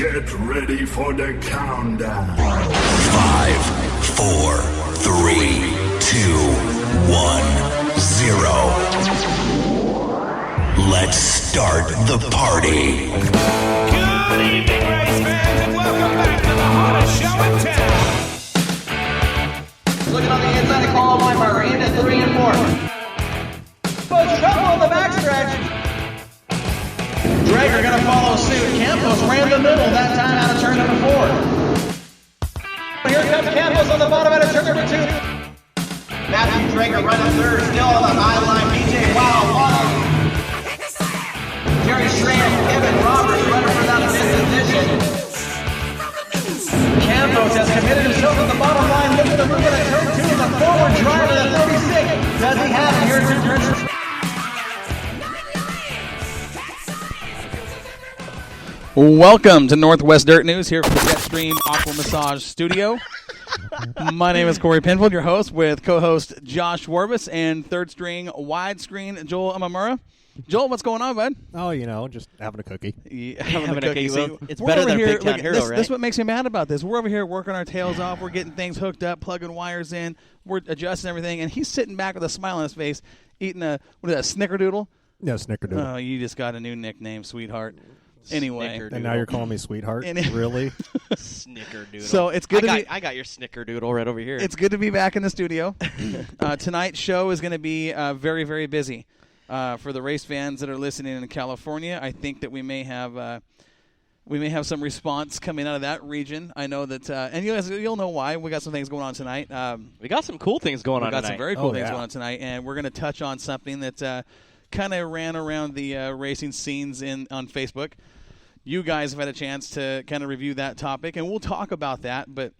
Get ready for the countdown. 5, 4, 3, 2, 1, 0. Let's start the party. Good evening, race fans, and welcome back to the hottest show in town. Looking on the inside of Colin Weinberger, aimed at 3 and 4. Goes trouble on the backstretch. Drager gonna follow suit. Campos ran the middle that time out of turn number 4. Here comes Campos on the bottom out of turn number 2. Matthew Drager running third, still on the high line. BJ Wow. Jerry Strand, Kevin Roberts running for that fifth position. Campos has committed himself at the bottom line, looking to move it at turn 2 as a forward driver at 36. Does he have it here at turn 2? Welcome to Northwest Dirt News here from the Jetstream Aqua Massage Studio. My name is Corey Penfold, your host, with co-host Josh Warbus and third-string widescreen Joel Amamura. Joel, what's going on, bud? Oh, you know, just having a cookie. Yeah, having a cookie. Well, it's We're better over than here, Big Town look, Hero, this, right? This is what makes me mad about this. We're over here working our tails off. We're getting things hooked up, plugging wires in. We're adjusting everything, and he's sitting back with a smile on his face, eating a snickerdoodle. No, snickerdoodle. Oh, you just got a new nickname, sweetheart. Anyway. Snickerdoodle. And now you're calling me sweetheart? Really? Snickerdoodle. So it's good I got your snickerdoodle right over here. It's good to be back in the studio. Tonight's show is going to be very, very busy. For the race fans that are listening in California, I think that we may have some response coming out of that region. I know that, and you'll know why. We got some things going on tonight. we got some cool things going on We got tonight. some very cool things yeah. going on tonight, and we're going to touch on something that kind of ran around the racing scenes on Facebook. You guys have had a chance to kind of review that topic, and we'll talk about that. But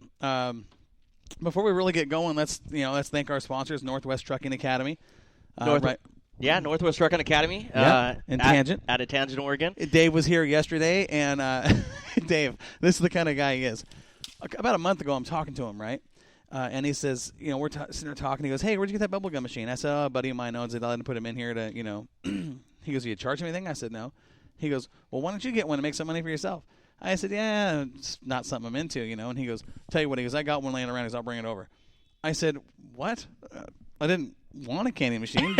before we really get going, let's thank our sponsors, Northwest Trucking Academy. Yeah, Northwest Trucking Academy. In Tangent. Out of Tangent, Oregon. Dave was here yesterday, and Dave, this is the kind of guy he is. About a month ago, I'm talking to him, right? And he says, we're sitting there talking. He goes, "Hey, where'd you get that bubblegum machine?" I said, "Oh, a buddy of mine owns it. I had to put him in here to, He goes, "You charge him anything?" I said, "No." He goes, "Well, why don't you get one and make some money for yourself?" I said, "Yeah, it's not something I'm into, And he goes, "Tell you what," he goes, "I got one laying around. He goes, I'll bring it over." I said, "What? I didn't want a candy machine."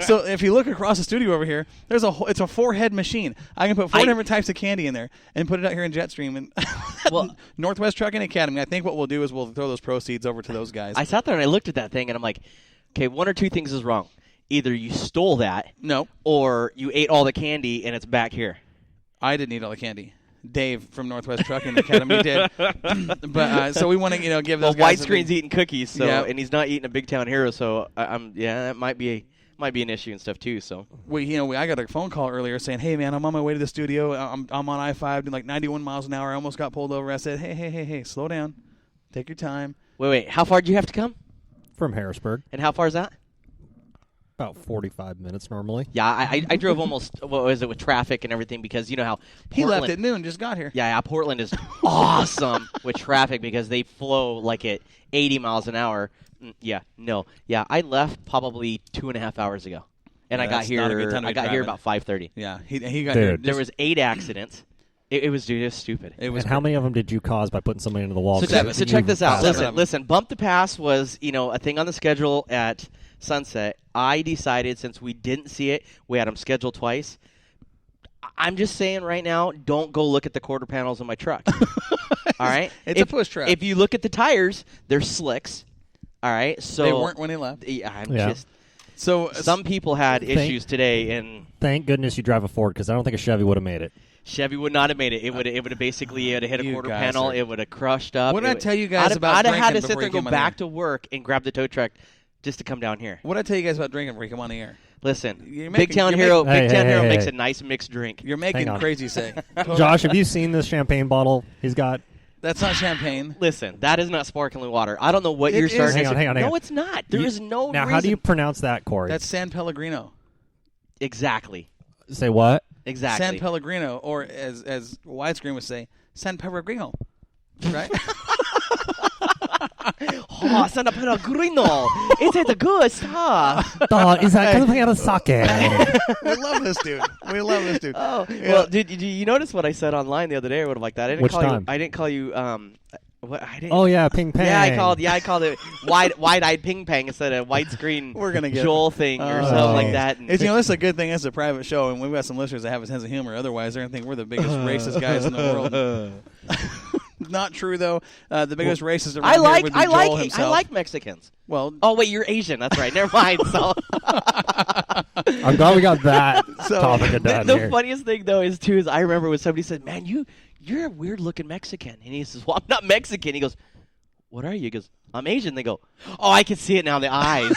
So if you look across the studio over here, it's a 4-head machine. I can put 4 different types of candy in there and put it out here in Jetstream. And Well, Northwest Trucking Academy, I think what we'll do is we'll throw those proceeds over to those guys. I sat there and I looked at that thing and I'm like, okay, one or two things is wrong. Either you stole that, No, or you ate all the candy and it's back here. I didn't eat all the candy. Dave from Northwest Trucking Academy did. But so we want to, give those Well, guys Widescreen's eating cookies, so Yeah. and he's not eating a Big Town Hero, so that might be an issue and stuff too. So I got a phone call earlier saying, "Hey man, I'm on my way to the studio. I'm on I-5 doing like 91 miles an hour. I almost got pulled over." I said, "Hey, slow down, take your time." wait, how far do you have to come? From Harrisburg. And how far is that? About 45 minutes normally. Yeah, I drove almost, what was it, with traffic and everything, because you know how He left Portland- at noon, just got here. Yeah, Portland is awesome with traffic because they flow like at 80 miles an hour. I left probably 2.5 hours ago, and Yeah, I got that's not a good here. time to I be got here driving. about 5:30. Yeah, he got Dude. here. There was 8 accidents. It was just stupid. It was And how many of them did you cause by putting somebody into the wall? So Because check this out. Seven of them. Listen. Bump the Pass was a thing on the schedule at Sunset. I decided, since we didn't see it, we had them scheduled twice. I'm just saying right now, don't go look at the quarter panels of my truck. All right? It's a push truck. If you look at the tires, they're slicks. All right? So They weren't when he left. Yeah, Yeah. So some people had issues today, and Thank goodness you drive a Ford, because I don't think a Chevy would have made it. Chevy would not have made it. It would have basically hit a You quarter guys panel. are- It would have crushed up. What did I tell you guys about I'd have had drinking to sit before there you and go came on back the to work and grab the tow truck just to come down here. what did I tell you guys about drinking before you come on the air? Listen, You're Big making- Town you're Hero. making- Big Town Hey, Hero hey, makes hey. a nice mixed drink. You're making Hang on. crazy say. Josh, have you seen this champagne bottle he's got? That's not champagne. Listen, that is not sparkling water. I don't know what It you're is. starting. Hang on. No, it's not. There is no Now, reason. how do you pronounce that, Corey? That's San Pellegrino. exactly? Say what? Exactly. San Pellegrino, or as widescreen would say, San Pellegrino. Right? Oh, Santa Pellegrino. It's a good stuff. Is that coming out of sake? We love this dude. We love this dude. Oh, Yeah. well, did you notice what I said online the other day or whatever like that? I didn't Which call time? you. I didn't call you. What? I didn't. Oh yeah, ping pong. Yeah, I called it wide-eyed ping pong instead of widescreen. We're gonna get Joel thing or Oh. something like that. And It's, this is a good thing. It's a private show, and we've got some listeners that have a sense of humor. Otherwise, they're going to think we're the biggest racist guys in the world. Not true, though. The biggest racist around here would be Joel himself. I like Mexicans. Well, Oh wait, you're Asian. That's right. Never mind. So I'm glad we got that So- topic done the here. funniest thing though is I remember when somebody said, "Man, you're a weird looking Mexican," and he says, "Well, I'm not Mexican." He goes, "What are you?" He goes, "I'm Asian." They go, "Oh, I can see it now. The eyes."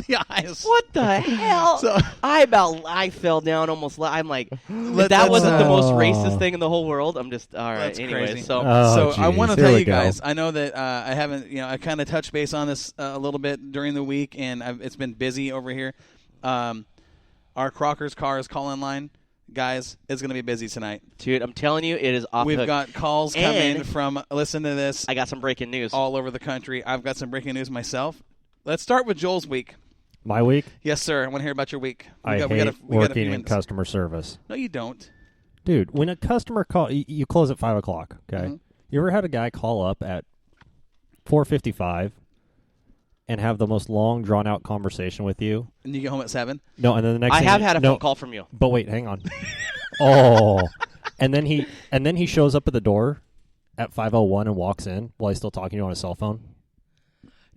the eyes. What the hell? So- I fell down almost. I'm like, if that that's, wasn't the most Oh. racist thing in the whole world. I'm just all right. That's Anyway, crazy. so Oh, So I geez. want to Here tell we you go. guys. I know that I haven't, I kind of touched base on this a little bit during the week, and it's been busy over here. Our Crocker's Cars call-in line, guys, is going to be busy tonight. dude, I'm telling you, it is off. We've hook. got calls coming And- from, listen to this, I got some breaking news. all over the country. I've got some breaking news myself. Let's start with Joel's week. My week, Yes, sir. I want to hear about your week. I hate we got a working few in minutes. customer service. No, you don't. Dude, when a customer call, you close at 5 o'clock, okay? Mhm. You ever had a guy call up at 4:55 and have the most long, drawn-out conversation with you? And you get home at 7? No, and then the next I thing have you- had a no, phone call from you. But wait, hang on. Oh. And then he shows up at the door at 5:01 and walks in while he's still talking to you on his cell phone?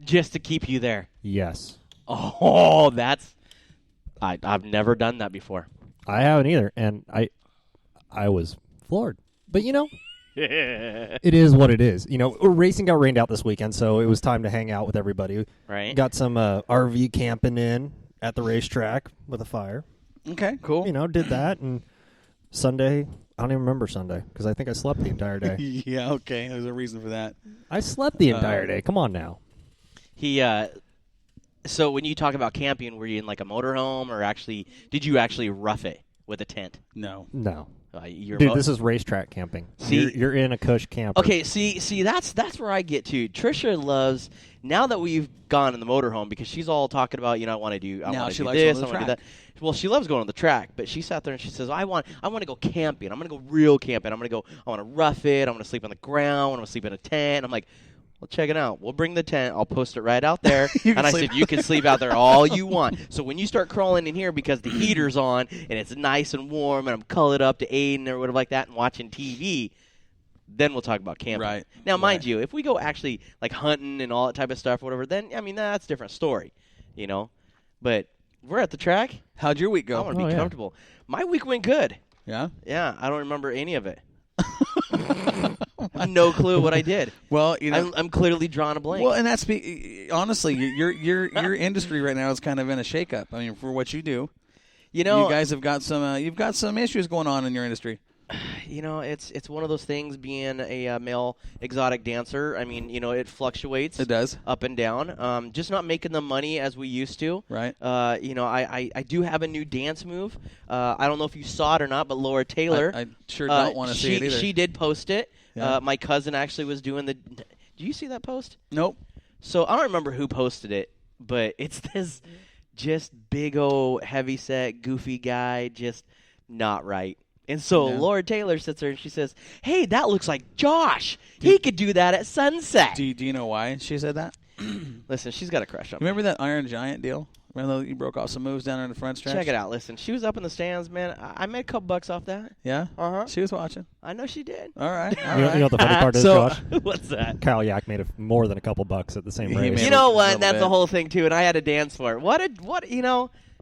Just to keep you there. Yes. Oh, that's. I've never done that before. I haven't either, and I was floored. But it is what it is. Racing got rained out this weekend, so it was time to hang out with everybody. Right. Got some RV camping in at the racetrack with a fire. Okay, cool. Did that, and Sunday, I don't even remember Sunday because I think I slept the entire day. Yeah, okay. There's a reason for that. I slept the entire day. Come on now. So when you talk about camping, were you in like a motorhome, or did you actually rough it with a tent? No. No. You're Dude, this is racetrack camping. See- you're in a cush camper. Okay, see, that's where I get to. Trisha loves, now that we've gone in the motorhome, because she's all talking about, I want to do, I Now want she to do likes this, going I to want the to do that. Well, she loves going on the track, but she sat there and she says, I want to go camping. I'm going to go real camping. I want to rough it. I'm going to sleep on the ground. I'm going to sleep in a tent. I'm like, well, check it out. We'll bring the tent. I'll post it right out there. You can And I sleep- said, you can sleep out there all you want. So when you start crawling in here because the heater's on and it's nice and warm and I'm colored up to Aiden or whatever like that and watching TV, then we'll talk about camping. Right. Now, mind Right. you, if we go actually like hunting and all that type of stuff or whatever, then, that's a different story, But we're at the track. How'd your week I go? want to be yeah. comfortable. My week went good. Yeah? Yeah, I don't remember any of it. No clue what I did. Well, I'm clearly drawing a blank. well, and that's honestly, your industry right now is kind of in a shakeup. I mean, for what you do, you guys have got some you've got some issues going on in your industry. It's one of those things being a male exotic dancer. I mean, it fluctuates. It does. Up and down. Just not making the money as we used to. Right. I do have a new dance move. I don't know if you saw it or not, but Laura Taylor. I sure don't want to see it either. She did post it. Yeah. My cousin actually was doing the. Do you see that post? Nope. So I don't remember who posted it, but it's this just big old heavyset, goofy guy, just not right. And so Yeah. Laura Taylor sits there and she says, "Hey, that looks like Josh. He could do that at sunset." Do you know why she said that? Listen, she's got a crush on me. Remember that Iron Giant deal? Remember you broke off some moves down in the front stretch? Check it out. Listen, she was up in the stands, man. I made a couple bucks off that. Yeah. Uh-huh. She was watching. I know she did. All right. All You know right. what the funny part is, So- Josh? What's that? Kyle Yak made more than a couple bucks at the same He race. made You know a what? little That's bit. the whole thing too, and I had to dance for it.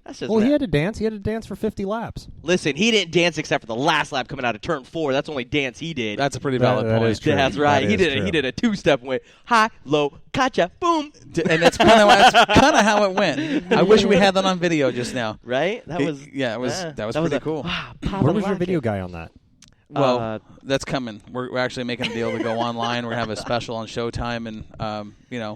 That's just. Well, he mad. had to dance. He had to dance for 50 laps. Listen, he didn't dance except for the last lap coming out of turn 4. That's the only dance he did. That's a pretty valid That point. is true. That's right. That He is did. true. He did a 2-step and went high, low, gotcha, boom. And that's kind of how it went. I wish we had that on video just now. Right? That was. Yeah, that was pretty cool. Wow, Where was your video guy on that? Well, that's coming. We're actually making a deal to go online. We're going to have a special on Showtime, and,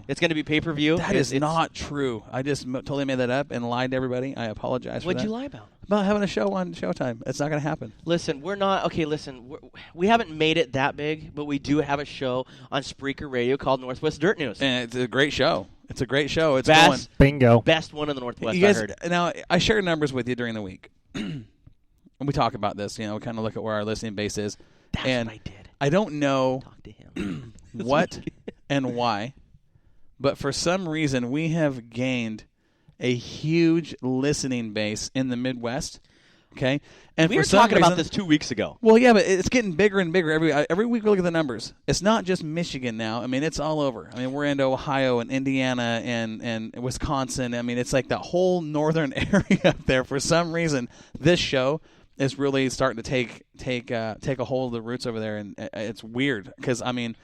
It's going to be pay-per-view. That is not true. I just totally made that up and lied to everybody. I apologize for that. What'd you lie about? About having a show on Showtime. It's not going to happen. Listen, we're not okay. Listen, we haven't made it that big, but we do have a show on Spreaker Radio called Northwest Dirt News. And it's a great show. It's a great show. It's Best- Bingo. Best one in the Northwest. You guys, I heard. now, I share numbers with you during the week. And we talk about this. We kind of look at where our listening base is. That's and what I did. I don't know Talk to him. what and why, but for some reason we have gained a huge listening base in the Midwest. Okay, and We for were some talking reason, about this 2 weeks ago. Well, yeah, but it's getting bigger and bigger every week. We look at the numbers. It's not just Michigan now. I mean, it's all over. I mean, we're into Ohio and Indiana and Wisconsin. I mean, it's like the whole northern area up there. For some reason, this show is really starting to take a hold of the roots over there, and it's weird because I mean,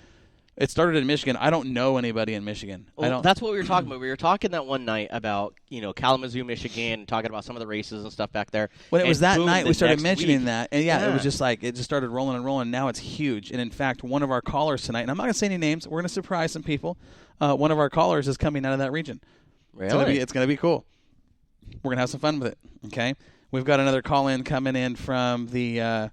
it started in Michigan. I don't know anybody in Michigan. I Well, don't. that's what we were talking about. We were talking that one night about Kalamazoo, Michigan, talking about some of the races and stuff back there. When it was And that boom, night, the we started next mentioning week- that, and it Yeah. was just like it just started rolling and rolling. Now it's huge, and in fact, one of our callers tonight, and I'm not going to say any names. We're going to surprise some people. One of our callers is coming out of that region. Really? It's going to be cool. We're going to have some fun with it. Okay, we've got another call in coming in from the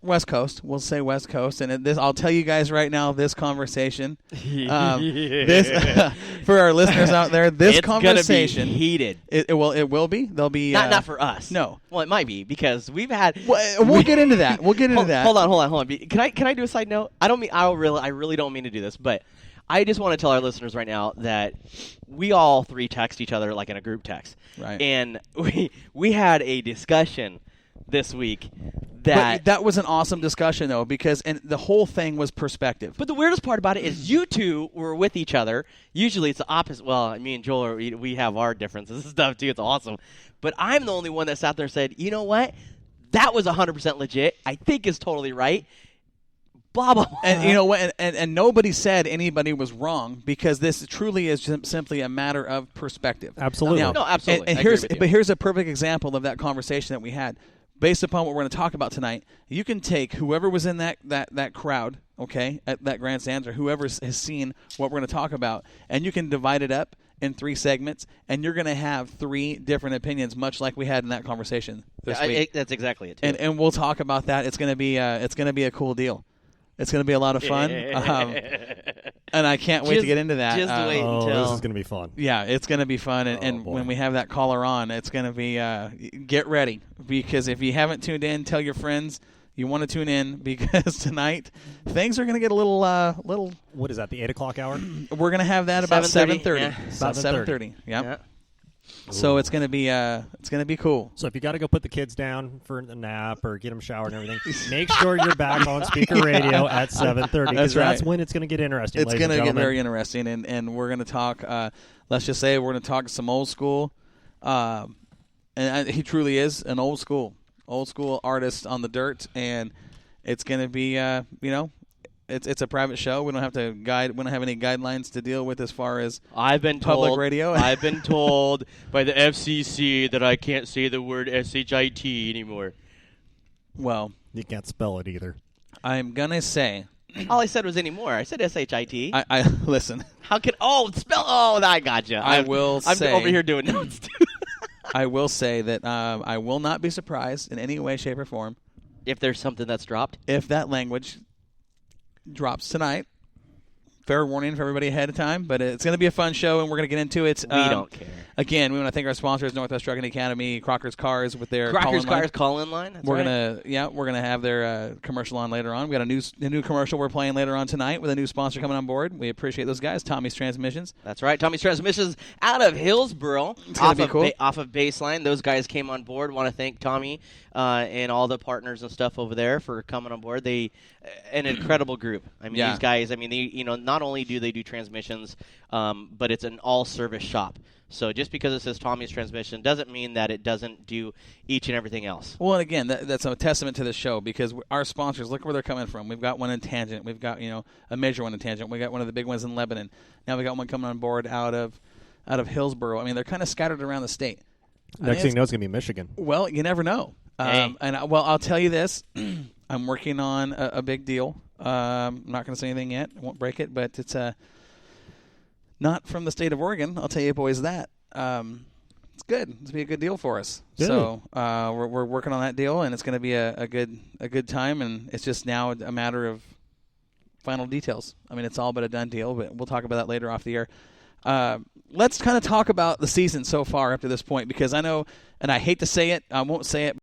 West Coast. We'll say West Coast, and I'll tell you guys right now. This conversation, this for our listeners out there, this it's conversation gonna be heated. It will be. There'll be Not for us. No. Well, it might be because we've had. We'll get into that. We'll get into that. Hold on. Can I do a side note? I really don't mean to do this, but I just want to tell our listeners right now that we all three text each other like in a group text, Right. And we had a discussion this week that. But that was an awesome discussion, though, because the whole thing was perspective. But the weirdest part about it is you two were with each other. Usually it's the opposite. Well, me and Joel, we have our differences and stuff, too. It's awesome. But I'm the only one that sat there and said, you know what? That was 100% legit. I think it's totally right. Blah, blah, blah. And you know what? And nobody said anybody was wrong because this truly is simply a matter of perspective. Absolutely. Now, No, absolutely. And I agree here's with you. but here's a perfect example of that conversation that we had. Based upon what we're going to talk about tonight, you can take whoever was in that crowd, okay, at that grandstands, or whoever has seen what we're going to talk about, and you can divide it up in 3 segments, and you're going to have 3 different opinions, much like we had in that conversation this week. That's exactly it, too. And we'll talk about that. It's going to be a cool deal. It's going to be a lot of fun, and I can't wait to Just- get into that. just wait. Oh, Until- this is going to be fun. Yeah, it's going to be fun, and boy. when we have that caller on, it's going to be get ready, because if you haven't tuned in, tell your friends you want to tune in, because tonight things are going to get a little. What is that, the 8 o'clock hour? We're going to have that about 7:30, 7:30. yeah. About 7:30. Yep. Yeah. So it's going to be cool. So if you got to go put the kids down for a nap or get them showered and everything, make sure you're back on Speaker Radio at 7:30, because That's right. that's when it's going to get interesting. It's going to get very interesting, and we're going to talk. Let's just say we're going to talk some old school, and he truly is an old school artist on the dirt, and it's going to be it's a private show. We don't have to guide. We don't have any guidelines to deal with as far as I've been public told, radio. I've been told by the FCC that I can't say the word SHIT anymore. well. You can't spell it either. I'm gonna say All I said was anymore. I said SHIT. I listen. How can spell? Oh, I gotcha. I will I'm say- over here doing notes too. I will say that I will not be surprised in any way, shape, or form If there's something that's dropped, if that language drops tonight. Fair warning for everybody ahead of time, but it's going to be a fun show, and we're going to get into it. we don't care. Again, we want to thank our sponsors, Northwest Trucking Academy, Crocker's Cars with their Crocker's call-in line. Cars call-in line. That's We're right. we're gonna have their commercial on later on. We got a new commercial we're playing later on tonight with a new sponsor coming on board. We appreciate those guys, Tommy's Transmissions. That's right. Tommy's Transmissions out of Hillsboro, gonna be cool. Off of Baseline. Those guys came on board. Want to thank Tommy and all the partners and stuff over there for coming on board. They an incredible group. I mean, Yeah. these guys. I mean, they not only do they do transmissions, but it's an all-service shop. So just because it says Tommy's Transmission doesn't mean that it doesn't do each and everything else. Well, and again, that's a testament to the show, because our sponsors, look where they're coming from. We've got one in Tangent. We've got a major one in Tangent. We got one of the big ones in Lebanon. Now we got one coming on board out of Hillsboro. I mean, they're kind of scattered around the state. Next thing you know, it's going to be Michigan. Well, you never know. Hey. I'll tell you this. I'm working on a big deal. I'm not going to say anything yet. I won't break it, but it's not from the state of Oregon. I'll tell you boys that. It's good. It's be a good deal for us. Good. So we're working on that deal, and it's going to be a good time. And it's just now a matter of final details. I mean, it's all but a done deal, but we'll talk about that later off the air. Let's kind of talk about the season so far up to this point, because I know, and I hate to say it, I won't say it.